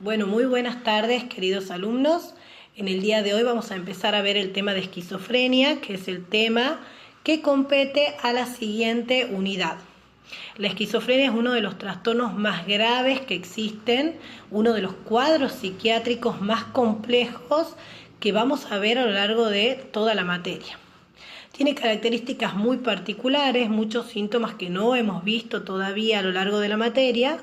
Bueno, muy buenas tardes, queridos alumnos. En el día de hoy vamos a empezar a ver el tema de esquizofrenia, que es el tema que compete a la siguiente unidad. La esquizofrenia es uno de los trastornos más graves que existen, uno de los cuadros psiquiátricos más complejos que vamos a ver a lo largo de toda la materia. Tiene características muy particulares, muchos síntomas que no hemos visto todavía a lo largo de la materia,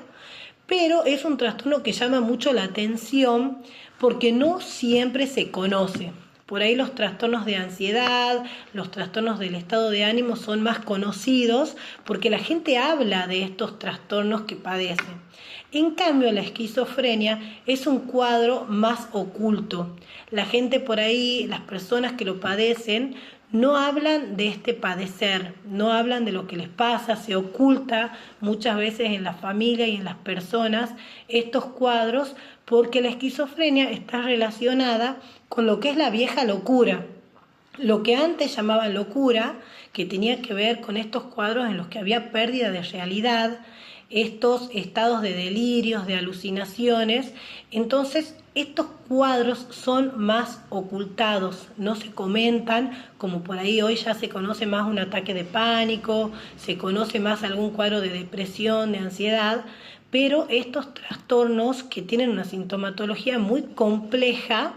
pero es un trastorno que llama mucho la atención porque no siempre se conoce. Por ahí los trastornos de ansiedad, los trastornos del estado de ánimo son más conocidos porque la gente habla de estos trastornos que padece. En cambio, la esquizofrenia es un cuadro más oculto. La gente por ahí, las personas que lo padecen, no hablan de este padecer, no hablan de lo que les pasa, se oculta muchas veces en la familia y en las personas estos cuadros porque la esquizofrenia está relacionada con lo que es la vieja locura. Lo que antes llamaban locura, que tenía que ver con estos cuadros en los que había pérdida de realidad, estos estados de delirios, de alucinaciones. Entonces, estos cuadros son más ocultados, no se comentan, como por ahí hoy ya se conoce más un ataque de pánico, se conoce más algún cuadro de depresión, de ansiedad, pero estos trastornos que tienen una sintomatología muy compleja,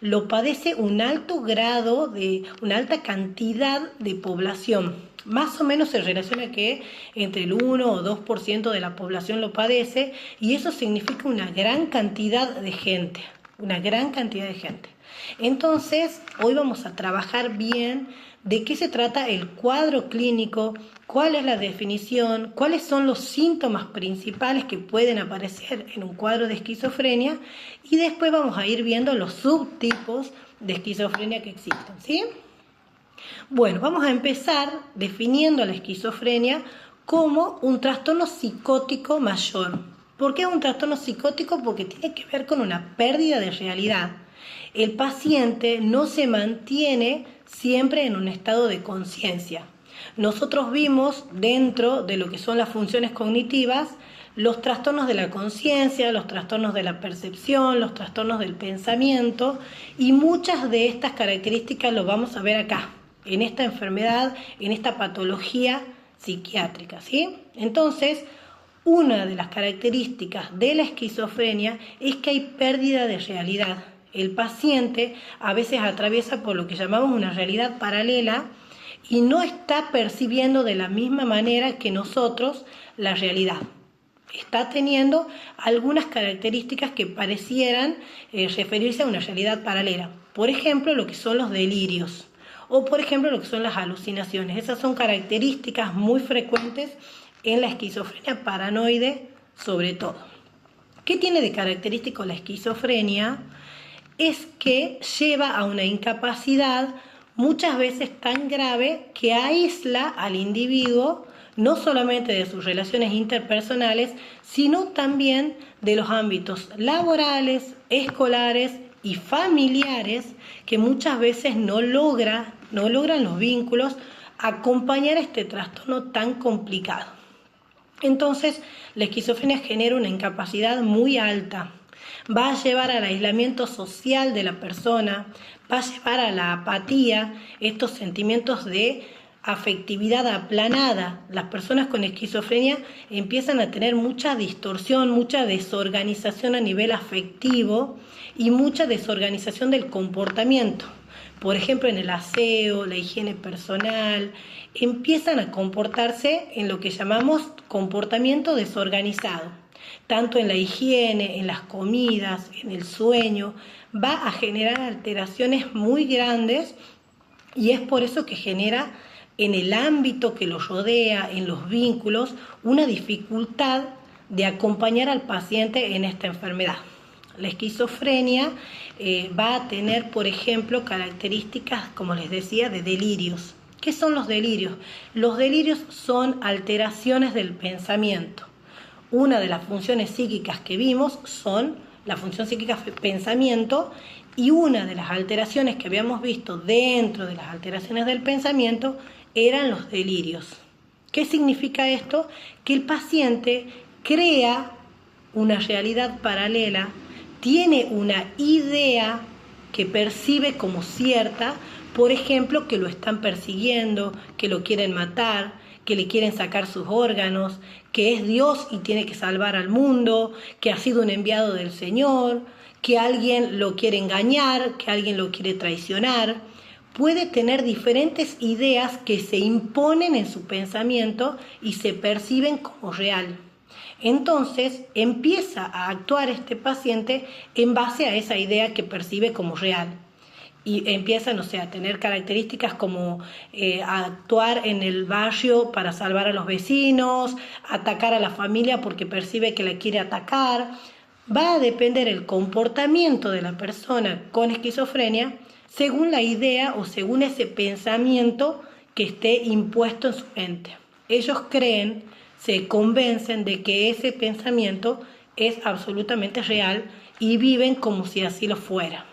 lo padece un alto grado, una alta cantidad de población. Más o menos se relaciona que entre el 1 o 2% de la población lo padece y eso significa una gran cantidad de gente, Entonces, hoy vamos a trabajar bien de qué se trata el cuadro clínico, cuál es la definición, cuáles son los síntomas principales que pueden aparecer en un cuadro de esquizofrenia y después vamos a ir viendo los subtipos de esquizofrenia que existen, ¿sí? Bueno, vamos a empezar definiendo la esquizofrenia como un trastorno psicótico mayor. ¿Por qué es un trastorno psicótico? Porque tiene que ver con una pérdida de realidad. El paciente no se mantiene siempre en un estado de conciencia. Nosotros vimos dentro de lo que son las funciones cognitivas los trastornos de la conciencia, los trastornos de la percepción, los trastornos del pensamiento y muchas de estas características lo vamos a ver acá, en esta enfermedad, en esta patología psiquiátrica, ¿sí? Entonces, una de las características de la esquizofrenia es que hay pérdida de realidad. El paciente a veces atraviesa por lo que llamamos una realidad paralela y no está percibiendo de la misma manera que nosotros la realidad. Está teniendo algunas características que parecieran referirse a una realidad paralela. Por ejemplo, lo que son los delirios o por ejemplo lo que son las alucinaciones. Esas son características muy frecuentes en la esquizofrenia paranoide sobre todo. ¿Qué tiene de característico la esquizofrenia? Es que lleva a una incapacidad muchas veces tan grave que aísla al individuo no solamente de sus relaciones interpersonales, sino también de los ámbitos laborales, escolares y familiares que muchas veces no logran los vínculos acompañar este trastorno tan complicado. Entonces, la esquizofrenia genera una incapacidad muy alta. Va a llevar al aislamiento social de la persona, va a llevar a la apatía, estos sentimientos de afectividad aplanada. Las personas con esquizofrenia empiezan a tener mucha distorsión, mucha desorganización a nivel afectivo y mucha desorganización del comportamiento. Por ejemplo, en el aseo, la higiene personal, empiezan a comportarse en lo que llamamos comportamiento desorganizado. Tanto en la higiene, en las comidas, en el sueño, va a generar alteraciones muy grandes y es por eso que genera en el ámbito que lo rodea, en los vínculos, una dificultad de acompañar al paciente en esta enfermedad. La esquizofrenia va a tener, por ejemplo, características, como les decía, de delirios. ¿Qué son los delirios? Los delirios son alteraciones del pensamiento. Una de las funciones psíquicas que vimos son la función psíquica pensamiento y una de las alteraciones que habíamos visto dentro de las alteraciones del pensamiento eran los delirios. ¿Qué significa esto? Que el paciente crea una realidad paralela, tiene una idea que percibe como cierta, por ejemplo, que lo están persiguiendo, que lo quieren matar, que le quieren sacar sus órganos, que es Dios y tiene que salvar al mundo, que ha sido un enviado del Señor, que alguien lo quiere engañar, que alguien lo quiere traicionar. Puede tener diferentes ideas que se imponen en su pensamiento y se perciben como real. Entonces empieza a actuar este paciente en base a esa idea que percibe como real. Y empieza, no sé, a tener características como a actuar en el barrio para salvar a los vecinos, atacar a la familia porque percibe que la quiere atacar. Va a depender el comportamiento de la persona con esquizofrenia según la idea o según ese pensamiento que esté impuesto en su mente. Ellos creen, se convencen de que ese pensamiento es absolutamente real y viven como si así lo fuera.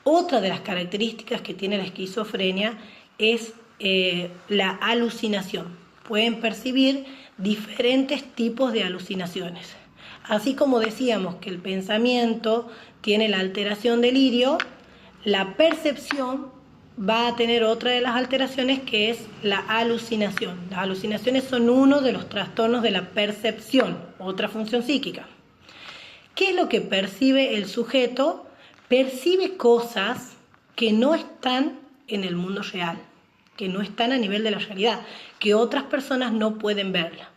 Otra de las características que tiene la esquizofrenia es la alucinación. Pueden percibir diferentes tipos de alucinaciones. Así como decíamos que el pensamiento tiene la alteración delirio, la percepción va a tener otra de las alteraciones que es la alucinación. Las alucinaciones son uno de los trastornos de la percepción, otra función psíquica. ¿Qué es lo que percibe el sujeto? Percibe cosas que no están en el mundo real, que no están a nivel de la realidad, que otras personas no pueden verla.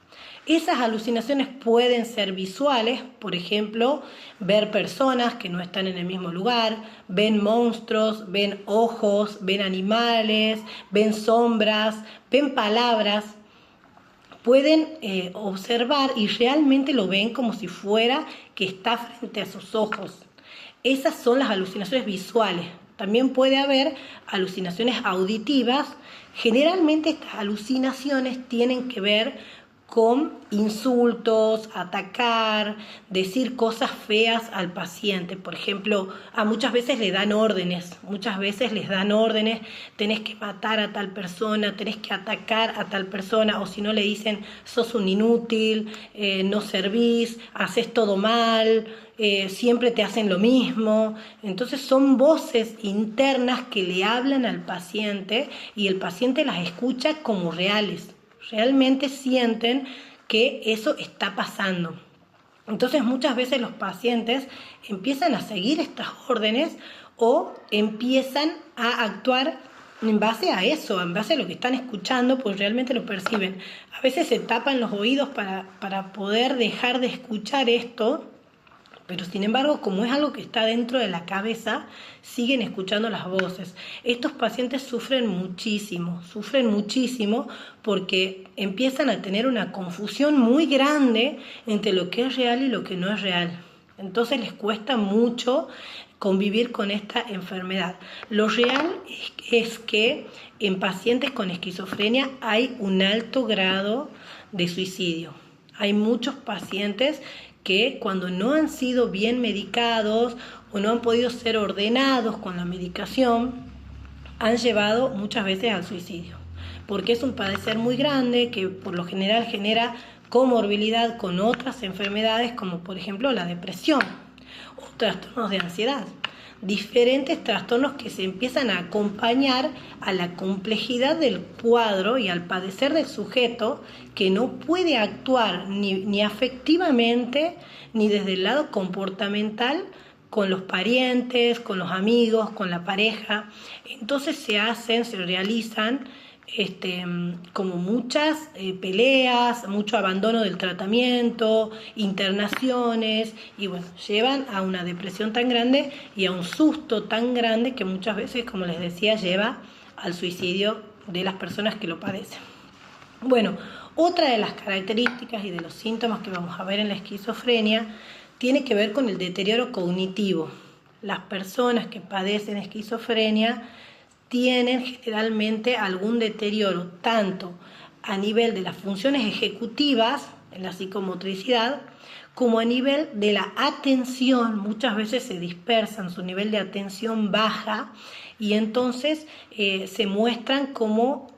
Esas alucinaciones pueden ser visuales, por ejemplo, ver personas que no están en el mismo lugar, ven monstruos, ven ojos, ven animales, ven sombras, ven palabras. Pueden observar y realmente lo ven como si fuera que está frente a sus ojos. Esas son las alucinaciones visuales. También puede haber alucinaciones auditivas. Generalmente estas alucinaciones tienen que ver con insultos, atacar, decir cosas feas al paciente. Por ejemplo, muchas veces les dan órdenes, tenés que matar a tal persona, tenés que atacar a tal persona, o si no le dicen, sos un inútil, no servís, haces todo mal, siempre te hacen lo mismo. Entonces son voces internas que le hablan al paciente y el paciente las escucha como reales. Realmente sienten que eso está pasando. Entonces muchas veces los pacientes empiezan a seguir estas órdenes o empiezan a actuar en base a eso, en base a lo que están escuchando, pues realmente lo perciben. A veces se tapan los oídos para poder dejar de escuchar esto, pero sin embargo, como es algo que está dentro de la cabeza, siguen escuchando las voces. Estos pacientes sufren muchísimo porque empiezan a tener una confusión muy grande entre lo que es real y lo que no es real. Entonces les cuesta mucho convivir con esta enfermedad. Lo real es que en pacientes con esquizofrenia hay un alto grado de suicidio. Hay muchos pacientes que cuando no han sido bien medicados o no han podido ser ordenados con la medicación, han llevado muchas veces al suicidio, porque es un padecer muy grande que por lo general genera comorbilidad con otras enfermedades como por ejemplo la depresión o trastornos de ansiedad. Diferentes trastornos que se empiezan a acompañar a la complejidad del cuadro y al padecer del sujeto que no puede actuar ni afectivamente ni desde el lado comportamental con los parientes, con los amigos, con la pareja. Entonces se realizan como muchas peleas, mucho abandono del tratamiento, internaciones, y bueno, llevan a una depresión tan grande y a un susto tan grande que muchas veces, como les decía, lleva al suicidio de las personas que lo padecen. Bueno, otra de las características y de los síntomas que vamos a ver en la esquizofrenia tiene que ver con el deterioro cognitivo. Las personas que padecen esquizofrenia tienen generalmente algún deterioro, tanto a nivel de las funciones ejecutivas, en la psicomotricidad, como a nivel de la atención. Muchas veces se dispersan, su nivel de atención baja y entonces se muestran como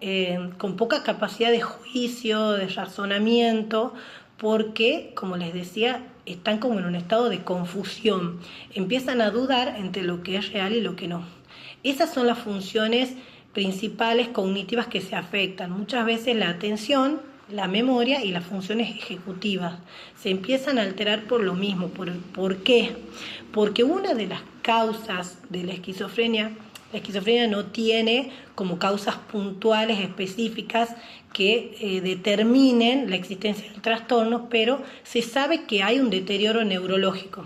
con poca capacidad de juicio, de razonamiento, porque, como les decía, están como en un estado de confusión, empiezan a dudar entre lo que es real y lo que no. Esas son las funciones principales cognitivas que se afectan. Muchas veces la atención, la memoria y las funciones ejecutivas se empiezan a alterar por lo mismo. ¿Por qué? Porque una de las causas de la esquizofrenia no tiene como causas puntuales específicas que determinen la existencia del trastorno, pero se sabe que hay un deterioro neurológico.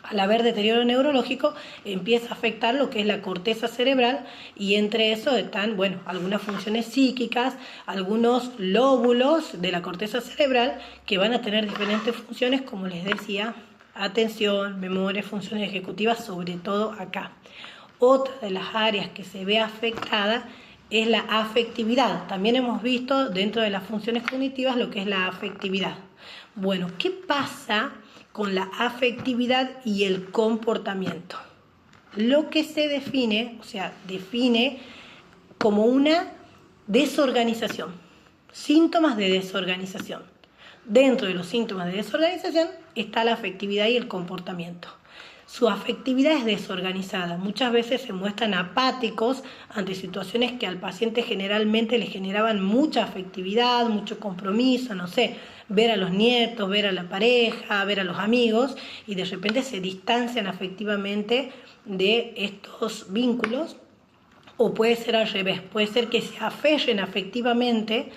Al haber deterioro neurológico empieza a afectar lo que es la corteza cerebral y entre eso están, algunas funciones psíquicas, algunos lóbulos de la corteza cerebral que van a tener diferentes funciones, como les decía, atención, memoria, funciones ejecutivas, sobre todo acá. Otra de las áreas que se ve afectada es la afectividad. También hemos visto dentro de las funciones cognitivas lo que es la afectividad. Bueno, ¿qué pasa con la afectividad y el comportamiento? Lo que se define como una desorganización, síntomas de desorganización. Dentro de los síntomas de desorganización está la afectividad y el comportamiento. Su afectividad es desorganizada. Muchas veces se muestran apáticos ante situaciones que al paciente generalmente le generaban mucha afectividad, mucho compromiso, ver a los nietos, ver a la pareja, ver a los amigos, y de repente se distancian afectivamente de estos vínculos, o puede ser al revés, puede ser que se aferren afectivamente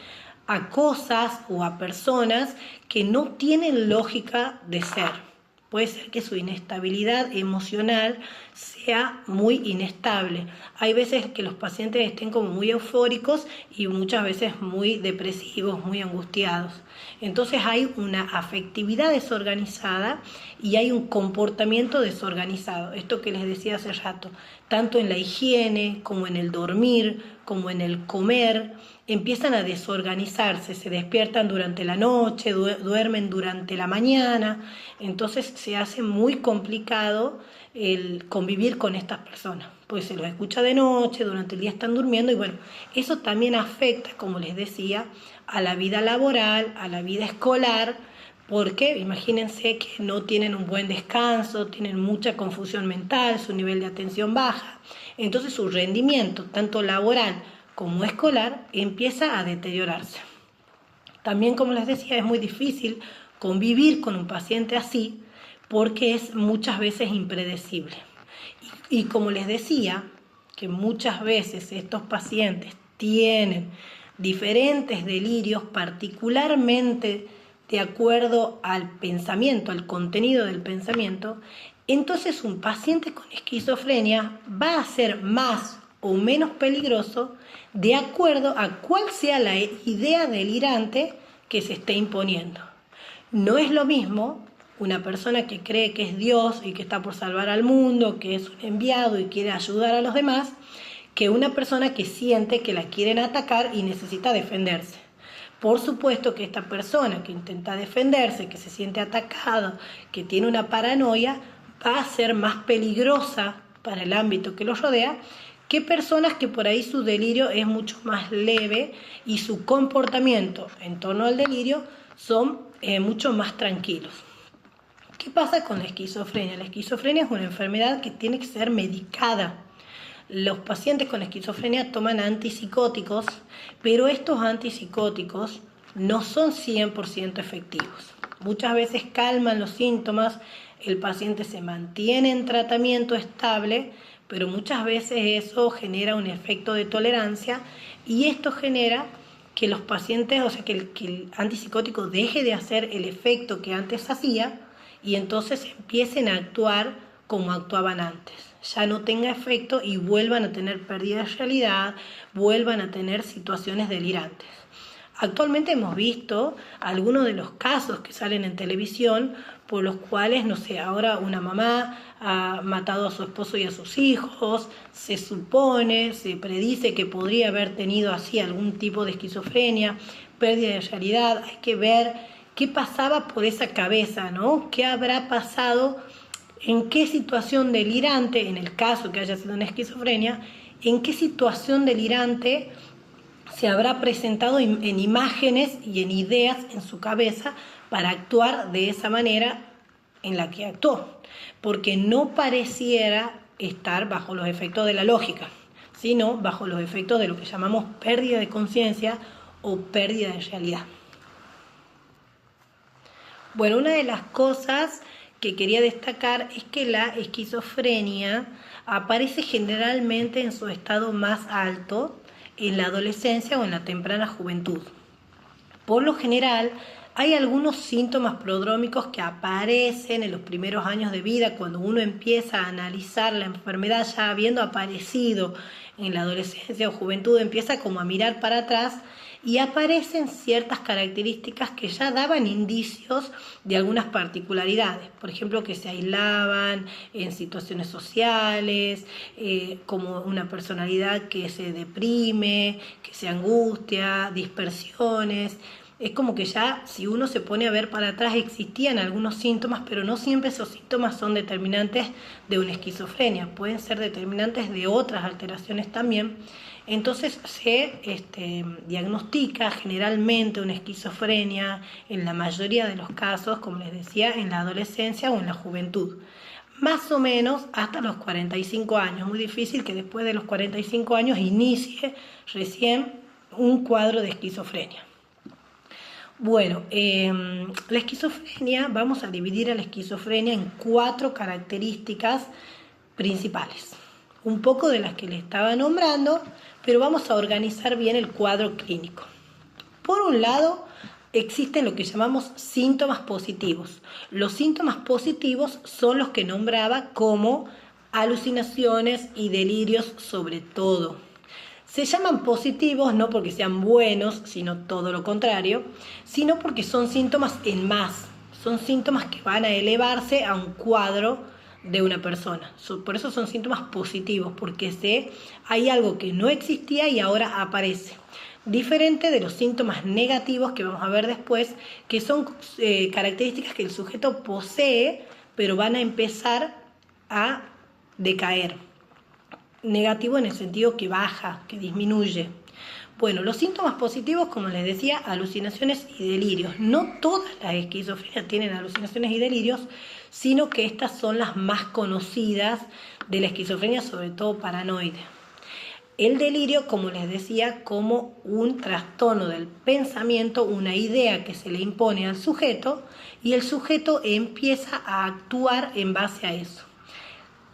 a cosas o a personas que no tienen lógica de ser. Puede ser que su inestabilidad emocional sea muy inestable. Hay veces que los pacientes estén como muy eufóricos y muchas veces muy depresivos, muy angustiados. Entonces hay una afectividad desorganizada y hay un comportamiento desorganizado. Esto que les decía hace rato, tanto en la higiene como en el dormir, como en el comer, empiezan a desorganizarse, se despiertan durante la noche, duermen durante la mañana, entonces se hace muy complicado el convivir con estas personas, pues se los escucha de noche, durante el día están durmiendo y eso también afecta, como les decía, a la vida laboral, a la vida escolar, porque imagínense que no tienen un buen descanso, tienen mucha confusión mental, su nivel de atención baja, entonces su rendimiento, tanto laboral como escolar, empieza a deteriorarse. También, como les decía, es muy difícil convivir con un paciente así porque es muchas veces impredecible. Y como les decía, que muchas veces estos pacientes tienen diferentes delirios, particularmente de acuerdo al pensamiento, al contenido del pensamiento, entonces un paciente con esquizofrenia va a ser más o menos peligroso de acuerdo a cuál sea la idea delirante que se esté imponiendo. No es lo mismo una persona que cree que es Dios y que está por salvar al mundo, que es un enviado y quiere ayudar a los demás, que una persona que siente que la quieren atacar y necesita defenderse. Por supuesto que esta persona que intenta defenderse, que se siente atacada, que tiene una paranoia, va a ser más peligrosa para el ámbito que lo rodea que personas que por ahí su delirio es mucho más leve y su comportamiento en torno al delirio son mucho más tranquilos. ¿Qué pasa con la esquizofrenia? La esquizofrenia es una enfermedad que tiene que ser medicada. Los pacientes con esquizofrenia toman antipsicóticos, pero estos antipsicóticos no son 100% efectivos. Muchas veces calman los síntomas, el paciente se mantiene en tratamiento estable, pero muchas veces eso genera un efecto de tolerancia y esto genera que los pacientes, que el antipsicótico deje de hacer el efecto que antes hacía y entonces empiecen a actuar como actuaban antes. Ya no tenga efecto y vuelvan a tener pérdida de realidad, vuelvan a tener situaciones delirantes. Actualmente hemos visto algunos de los casos que salen en televisión por los cuales, ahora una mamá ha matado a su esposo y a sus hijos, se supone, se predice que podría haber tenido así algún tipo de esquizofrenia, pérdida de realidad. Hay que ver qué pasaba por esa cabeza, ¿no? ¿Qué habrá pasado? ¿En qué situación delirante, en el caso que haya sido una esquizofrenia, en qué situación delirante se habrá presentado en imágenes y en ideas en su cabeza para actuar de esa manera en la que actuó, porque no pareciera estar bajo los efectos de la lógica, sino bajo los efectos de lo que llamamos pérdida de conciencia o pérdida de realidad. Bueno, una de las cosas que quería destacar es que la esquizofrenia aparece generalmente en su estado más alto en la adolescencia o en la temprana juventud. Por lo general, hay algunos síntomas prodrómicos que aparecen en los primeros años de vida, cuando uno empieza a analizar la enfermedad ya habiendo aparecido en la adolescencia o juventud, empieza como a mirar para atrás y aparecen ciertas características que ya daban indicios de algunas particularidades. Por ejemplo, que se aislaban en situaciones sociales, como una personalidad que se deprime, que se angustia, dispersiones. Es como que ya, si uno se pone a ver para atrás, existían algunos síntomas, pero no siempre esos síntomas son determinantes de una esquizofrenia, pueden ser determinantes de otras alteraciones también. Entonces se diagnostica generalmente una esquizofrenia en la mayoría de los casos, como les decía, en la adolescencia o en la juventud. Más o menos hasta los 45 años. Muy difícil que después de los 45 años inicie recién un cuadro de esquizofrenia. Bueno, la esquizofrenia, vamos a dividir a la esquizofrenia en 4 características principales. Un poco de las que le estaba nombrando, pero vamos a organizar bien el cuadro clínico. Por un lado, existen lo que llamamos síntomas positivos. Los síntomas positivos son los que nombraba como alucinaciones y delirios sobre todo. Se llaman positivos no porque sean buenos, sino todo lo contrario, sino porque son síntomas en más. Son síntomas que van a elevarse a un cuadro de una persona. Por eso son síntomas positivos, porque hay algo que no existía y ahora aparece. Diferente de los síntomas negativos que vamos a ver después, que son características que el sujeto posee, pero van a empezar a decaer. Negativo en el sentido que baja, que disminuye. Bueno, los síntomas positivos, como les decía, alucinaciones y delirios. No todas las esquizofrenias tienen alucinaciones y delirios, sino que estas son las más conocidas de la esquizofrenia, sobre todo paranoide. El delirio, como les decía, como un trastorno del pensamiento, una idea que se le impone al sujeto y el sujeto empieza a actuar en base a eso.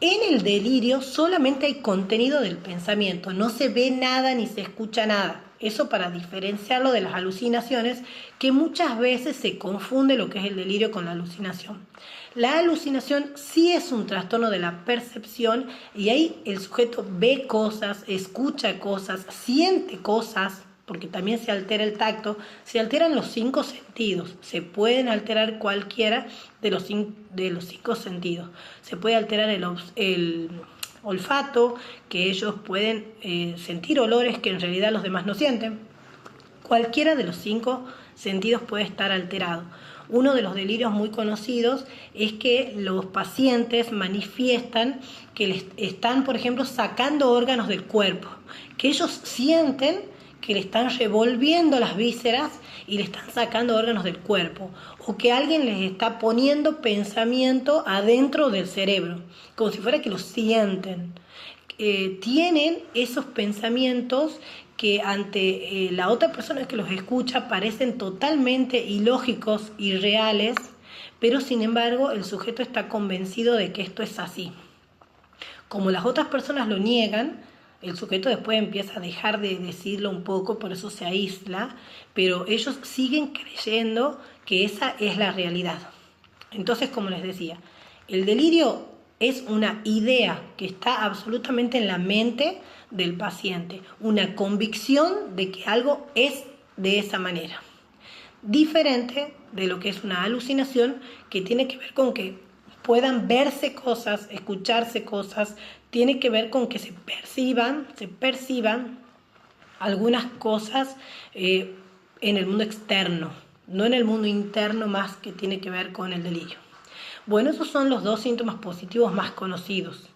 En el delirio solamente hay contenido del pensamiento, no se ve nada ni se escucha nada. Eso para diferenciarlo de las alucinaciones, que muchas veces se confunde lo que es el delirio con la alucinación. La alucinación sí es un trastorno de la percepción y ahí el sujeto ve cosas, escucha cosas, siente cosas, porque también se altera el tacto, se alteran los 5 sentidos, se pueden alterar cualquiera de los 5 sentidos. Se puede alterar el olfato, que ellos pueden sentir olores que en realidad los demás no sienten. Cualquiera de los 5 sentidos puede estar alterado. Uno de los delirios muy conocidos es que los pacientes manifiestan que les están, por ejemplo, sacando órganos del cuerpo, que ellos sienten que le están revolviendo las vísceras y le están sacando órganos del cuerpo, o que alguien les está poniendo pensamiento adentro del cerebro, como si fuera que lo sienten. Tienen esos pensamientos que ante la otra persona que los escucha parecen totalmente ilógicos, irreales, pero sin embargo el sujeto está convencido de que esto es así. Como las otras personas lo niegan, el sujeto después empieza a dejar de decirlo un poco, por eso se aísla, pero ellos siguen creyendo que esa es la realidad. Entonces, como les decía, el delirio es una idea que está absolutamente en la mente del paciente, una convicción de que algo es de esa manera. Diferente de lo que es una alucinación, que tiene que ver con que puedan verse cosas, escucharse cosas, tiene que ver con que se perciban algunas cosas en el mundo externo, no en el mundo interno más, que tiene que ver con el delirio. Bueno, esos son los 2 síntomas positivos más conocidos.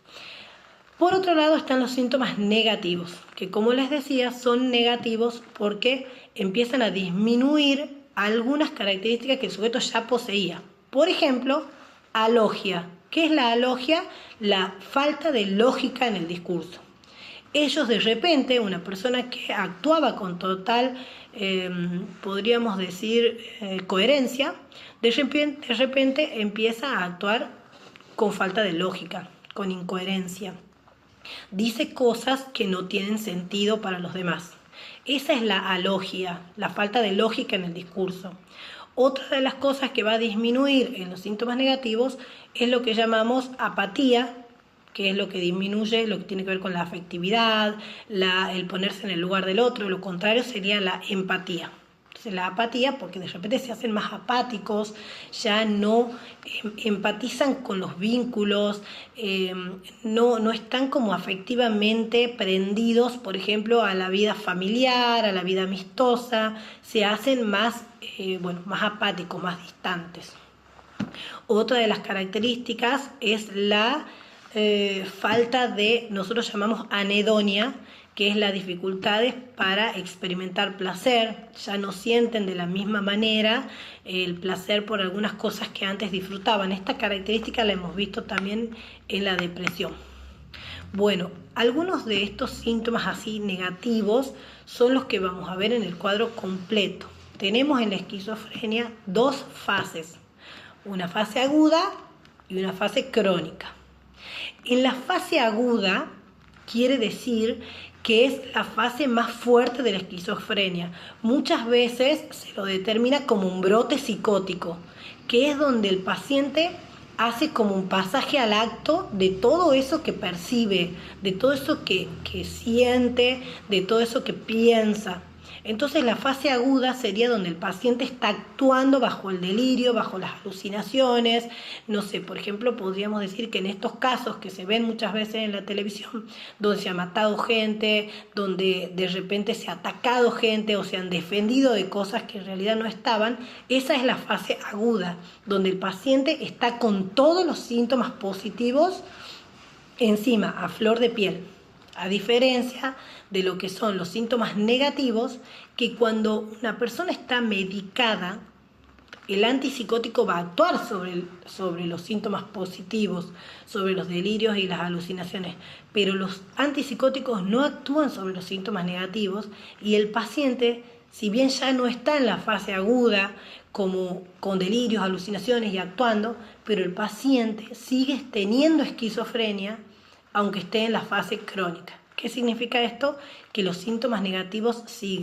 Por otro lado están los síntomas negativos, que como les decía son negativos porque empiezan a disminuir algunas características que el sujeto ya poseía. Por ejemplo, alogia. ¿Qué es la alogia? La falta de lógica en el discurso. Ellos de repente, una persona que actuaba con total, podríamos decir, coherencia, de repente empieza a actuar con falta de lógica, con incoherencia. Dice cosas que no tienen sentido para los demás. Esa es la alogia, la falta de lógica en el discurso. Otra de las cosas que va a disminuir en los síntomas negativos es lo que llamamos apatía, que es lo que disminuye, lo que tiene que ver con la afectividad, el ponerse en el lugar del otro. Lo contrario sería la empatía. Entonces la apatía, porque de repente se hacen más apáticos, ya no empatizan con los vínculos, no están como afectivamente prendidos, por ejemplo, a la vida familiar, a la vida amistosa, se hacen más, más apáticos, más distantes. Otra de las características es la falta de, nosotros llamamos anedonia, que es las dificultades para experimentar placer. Ya no sienten de la misma manera el placer por algunas cosas que antes disfrutaban. Esta característica la hemos visto también en la depresión. Bueno, algunos de estos síntomas así negativos son los que vamos a ver en el cuadro completo. Tenemos en la esquizofrenia dos fases, una fase aguda y una fase crónica. En la fase aguda quiere decir que es la fase más fuerte de la esquizofrenia. Muchas veces se lo determina como un brote psicótico, que es donde el paciente hace como un pasaje al acto de todo eso que percibe, de todo eso que siente, de todo eso que piensa. Entonces la fase aguda sería donde el paciente está actuando bajo el delirio, bajo las alucinaciones. No sé, por ejemplo, podríamos decir que en estos casos que se ven muchas veces en la televisión, donde se ha matado gente, donde de repente se ha atacado gente o se han defendido de cosas que en realidad no estaban, esa es la fase aguda, donde el paciente está con todos los síntomas positivos encima, a flor de piel. A diferencia de lo que son los síntomas negativos, que cuando una persona está medicada, el antipsicótico va a actuar sobre los síntomas positivos, sobre los delirios y las alucinaciones, pero los antipsicóticos no actúan sobre los síntomas negativos y el paciente, si bien ya no está en la fase aguda, como con delirios, alucinaciones y actuando, pero el paciente sigue teniendo esquizofrenia, aunque esté en la fase crónica. ¿Qué significa esto? Que los síntomas negativos siguen.